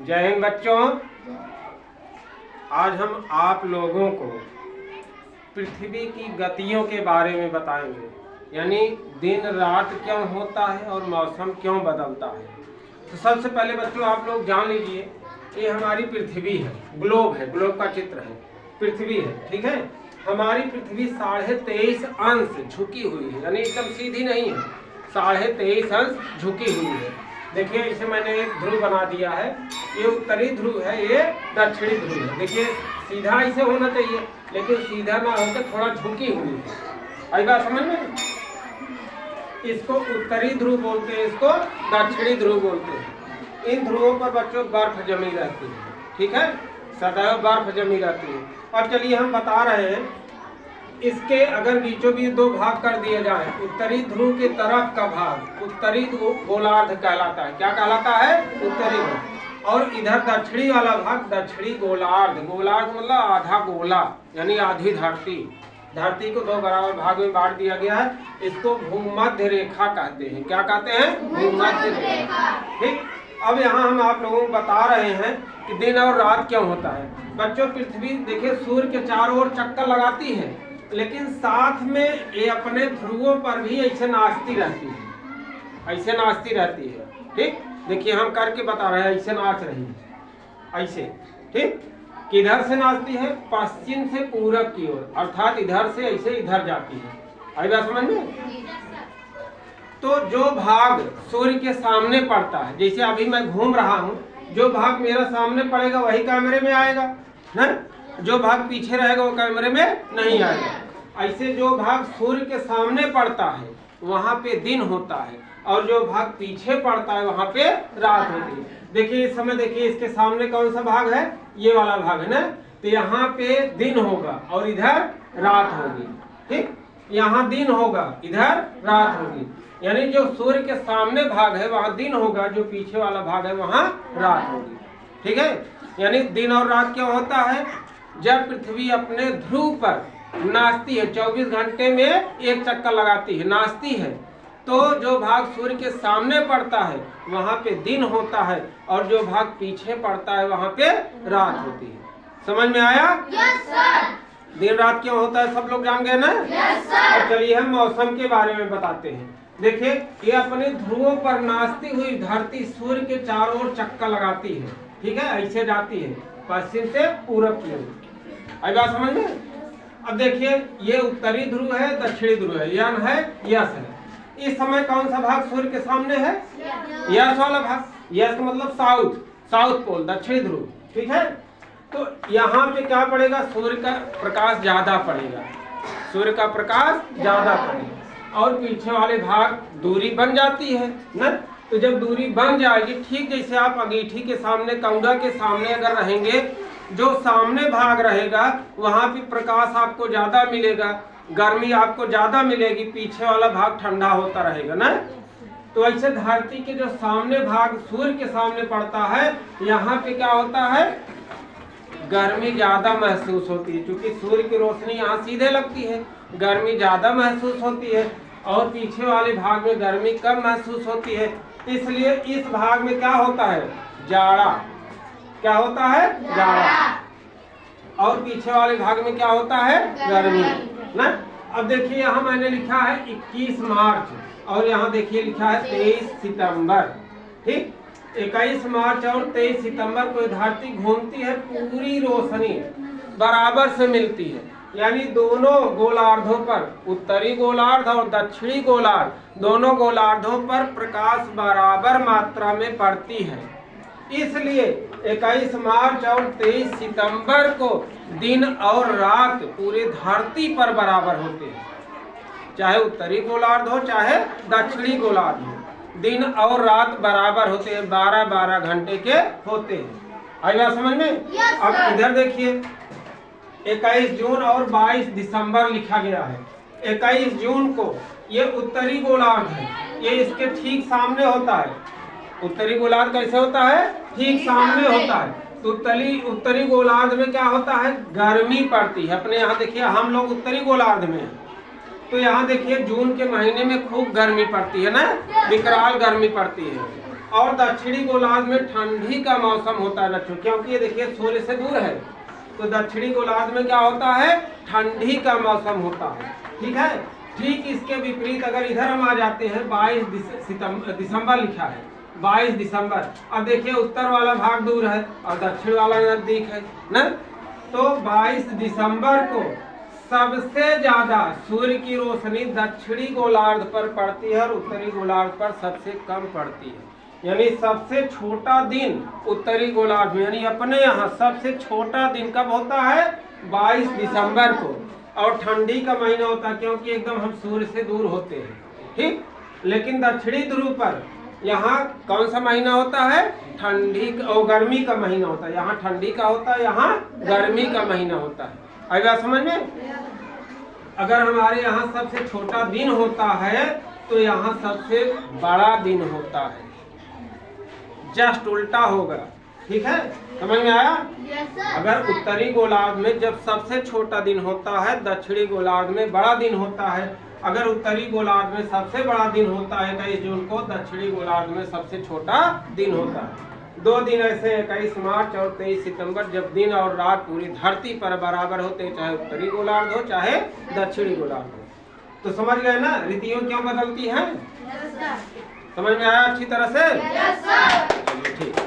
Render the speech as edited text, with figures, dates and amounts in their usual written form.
जय हिंद बच्चों। आज हम आप लोगों को पृथ्वी की गतियों के बारे में बताएंगे, यानी दिन रात क्यों होता है और मौसम क्यों बदलता है। तो सबसे पहले बच्चों आप लोग जान लीजिए, ये हमारी पृथ्वी है, ग्लोब है, ग्लोब का चित्र है, पृथ्वी है, ठीक है। हमारी पृथ्वी 23.5 अंश झुकी हुई है, यानी एकदम सीधी नहीं है, 23.5 अंश झुकी हुई है। देखिए इसे मैंने एक ध्रुव बना दिया है, ये उत्तरी ध्रुव है, ये दक्षिणी ध्रुव है। देखिए सीधा इसे होना चाहिए, लेकिन सीधा ना होकर थोड़ा झुकी हुई है। आई बात समझ में? इसको उत्तरी ध्रुव बोलते हैं, इसको दक्षिणी ध्रुव बोलते हैं। इन ध्रुवों पर बच्चों बर्फ जमी रहती है, ठीक है, सदैव बर्फ जमी रहती है। अब चलिए हम बता रहे हैं, इसके अगर बीचों बीच दो भाग कर दिए जाए, उत्तरी ध्रुव के तरफ का भाग उत्तरी गोलार्ध कहलाता है। क्या कहलाता है? उत्तरी ध्रुव। और इधर दक्षिणी वाला भाग दक्षिणी गोलार्ध। गोलार्ध मतलब आधा गोला, यानी आधी धरती। धरती को दो बराबर भाग में बांट दिया गया है। इसको भूमध्य रेखा कहते हैं। क्या कहते हैं? भूमध्य रेखा। ठीक। अब यहाँ हम आप लोगों को बता रहे हैं कि दिन और रात क्यों होता है। बच्चों पृथ्वी देखिए सूर्य के चारों ओर चक्कर लगाती है, लेकिन साथ में ये अपने ध्रुवों पर भी ऐसे नाचती रहती है, ऐसे नाचती रहती है। ठीक, देखिए हम करके बता रहे हैं, ऐसे नाच रही है, ऐसे। ठीक, किधर से नाचती है? पश्चिम से पूरब की ओर, अर्थात इधर से ऐसे इधर जाती है। आई बात समझ में? तो जो भाग सूर्य के सामने पड़ता है, जैसे अभी मैं घूम रहा हूँ, जो भाग मेरा सामने पड़ेगा वही कैमरे में आएगा ना, जो भाग पीछे रहेगा वो कैमरे में नहीं आएगा। ऐसे जो भाग सूर्य के सामने पड़ता है वहाँ पे दिन होता है, और जो भाग पीछे पड़ता है वहाँ पे रात होती है। देखिए इस समय देखिए इसके सामने कौन सा भाग है? ये वाला भाग है ना, तो यहाँ पे दिन होगा और इधर रात होगी। ठीक, यहाँ दिन होगा, इधर रात होगी, यानी जो सूर्य के सामने भाग है वहाँ दिन होगा, जो पीछे वाला भाग है वहाँ रात होगी। ठीक है, यानी दिन और रात क्यों होता है? जब पृथ्वी अपने ध्रुव पर नाचती है, 24 घंटे में एक चक्कर लगाती है, नाचती है, तो जो भाग सूर्य के सामने पड़ता है वहाँ पे दिन होता है, और जो भाग पीछे पड़ता है वहाँ पे रात होती है। समझ में आया? Yes sir. दिन रात क्यों होता है सब लोग जान गए ना? Yes sir. अब चलिए हम मौसम के बारे में बताते हैं। देखिए ये अपने ध्रुवों पर नाचती हुई धरती सूर्य के चारों ओर चक्कर लगाती है, ठीक है, ऐसे जाती है पश्चिम से पूरब की ओर। आई बात समझ में? अब देखिए ये उत्तरी ध्रुव है, दक्षिणी ध्रुव है, यन है, यस है। इस समय कौन सा भाग सूर्य के सामने है? यस वाला भाग। यस का मतलब साउथ, साउथ पोल, दक्षिणी ध्रुव। ठीक है, तो यहाँ पे क्या पड़ेगा? सूर्य का प्रकाश ज्यादा पड़ेगा, सूर्य का प्रकाश ज्यादा पड़ेगा, और पीछे वाले भाग दूरी बन जाती है ना। तो जब दूरी बन जाएगी, ठीक जैसे आप अंगीठी के सामने, कंगा के सामने अगर रहेंगे, जो सामने भाग रहेगा वहां भी प्रकाश आपको ज्यादा मिलेगा, गर्मी आपको ज्यादा मिलेगी, पीछे वाला भाग ठंडा होता रहेगा ना। तो ऐसे धरती के जो सामने भाग सूर्य के सामने पड़ता है, यहाँ पे क्या होता है? गर्मी ज्यादा महसूस होती है, क्योंकि सूर्य की रोशनी यहाँ सीधे लगती है, गर्मी ज्यादा महसूस होती है, और पीछे वाले भाग में गर्मी कम महसूस होती है। इसलिए इस भाग में क्या होता है? जाड़ा। क्या होता है? जाड़ा। और पीछे वाले भाग में क्या होता है? गर्मी ना। अब देखिए यहाँ मैंने लिखा है 21 मार्च, और यहाँ देखिए लिखा है 23 सितंबर। ठीक, 21 मार्च और 23 सितंबर को धरती घूमती है, पूरी रोशनी बराबर से मिलती है, यानी दोनों गोलार्धों पर, उत्तरी गोलार्ध और दक्षिणी गोलार्ध, दोनों गोलार्धों पर प्रकाश बराबर मात्रा में पड़ती है। इसलिए 21 मार्च और 23 सितंबर को दिन और रात पूरे धरती पर बराबर होते हैं, चाहे उत्तरी गोलार्ध हो चाहे दक्षिणी गोलार्ध हो, दिन और रात बराबर होते हैं, 12-12 घंटे के होते हैं। आई बात समझ में? अब इधर देखिए 21 जून और 22 दिसंबर लिखा गया है। 21 जून को ये उत्तरी गोलार्ध है, ये इसके ठीक सामने होता है। उत्तरी गोलार्ध कैसे होता है? ठीक सामने होता है। तो उत्तरी गोलार्ध में क्या होता है? गर्मी पड़ती है। अपने यहाँ देखिए हम लोग उत्तरी गोलार्ध में हैं, तो यहाँ देखिए जून के महीने में खूब गर्मी पड़ती है ना, विकराल गर्मी पड़ती है। और दक्षिणी गोलार्ध में ठंडी का मौसम होता है बच्चों, क्योंकि ये देखिए सूर्य से दूर है, तो दक्षिणी गोलार्ध में क्या होता है, ठंडी का मौसम होता है। ठीक है, ठीक इसके विपरीत अगर इधर हम आ जाते हैं, 22 दिसंबर लिखा है, 22 दिसंबर। अब देखिए उत्तर वाला भाग दूर है और दक्षिण वाला नजदीक है ना, तो 22 दिसंबर को सबसे ज्यादा सूर्य की रोशनी दक्षिणी गोलार्ध पर पड़ती है और उत्तरी गोलार्ध पर सबसे कम पड़ती है। यानी सबसे छोटा दिन उत्तरी गोलार्ध में, यानी अपने यहाँ सबसे छोटा दिन कब होता है, 22 दिसंबर को। और ठंडी का महीना होता है क्योंकि एकदम हम सूर्य से दूर होते हैं। ठीक, लेकिन दक्षिणी ध्रुव पर यहाँ कौन सा महीना होता है, ठंडी और गर्मी का महीना होता है। यहाँ ठंडी का होता है, यहाँ गर्मी का महीना होता है। आई बात समझ में? अगर हमारे यहाँ सबसे छोटा दिन होता है तो यहाँ सबसे बड़ा दिन होता है, जस्ट उल्टा होगा। ठीक है, समझ में आया? Yes, sir. अगर उत्तरी गोलार्ध में जब सबसे छोटा दिन होता है, दक्षिणी गोलार्ध में बड़ा दिन होता है। अगर उत्तरी गोलार्ध में सबसे बड़ा दिन होता है 21 जून को, दक्षिणी गोलार्ध में सबसे छोटा दिन होता है। 2 दिन ऐसे 21 मार्च और 23 सितंबर, जब दिन और रात पूरी धरती पर बराबर होते, चाहे उत्तरी गोलार्ध हो चाहे दक्षिणी गोलार्ध हो। तो समझ गए ना ऋतुएं क्यों बदलती हैं? Yes, sir. समझ में आया अच्छी तरह से? Yes, sir. चलिए ठीक।